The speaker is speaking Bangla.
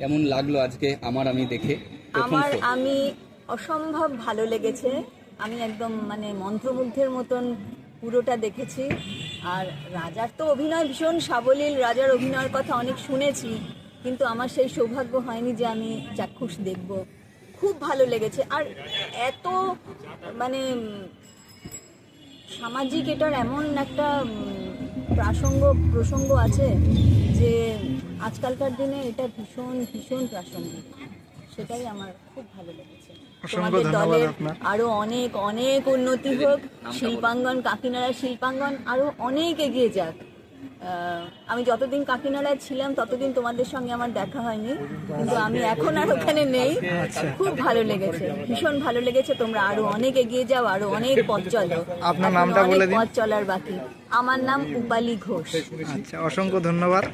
কেমন লাগলো আজকে আমি দেখে আমি অসম্ভব ভালো লেগেছে। আমি একদম মানে মন্ত্রমুগ্ধের মতন পুরোটা দেখেছি। আর রাজার তো অভিনয় ভীষণ সাবলীল, রাজার অভিনয়ের কথা অনেক শুনেছি, কিন্তু আমার সেই সৌভাগ্য হয়নি যে আমি চাক্ষুষ দেখব। খুব ভালো লেগেছে। আর এত মানে সামাজিক এটার এমন একটা প্রসঙ্গ আছে যে আজকালকার দিনে এটা ভীষণ ভীষণ প্রাসঙ্গিক। সেটাই আমার খুব ভালো লেগেছে। তোমাদের দলের আরো অনেক অনেক উন্নতি হোক, শিল্পাঙ্গন, কাকিনাড়ার শিল্পাঙ্গন আরো অনেক এগিয়ে যাক। আমি যতদিন কাকিনাড়ায় ছিলাম ততদিন তোমাদের সঙ্গে আমার দেখা হয়নি, কিন্তু আমি এখন আর ওখানে নেই। খুব ভালো লেগেছে, ভীষণ ভালো লেগেছে। তোমরা আরো অনেক এগিয়ে যাও, আরো অনেক পথ চলো। আপনার নামটা বলে দিন। পথ চলার বাকি। আমার নাম উপালি ঘোষ। আচ্ছা, অসংখ্য ধন্যবাদ।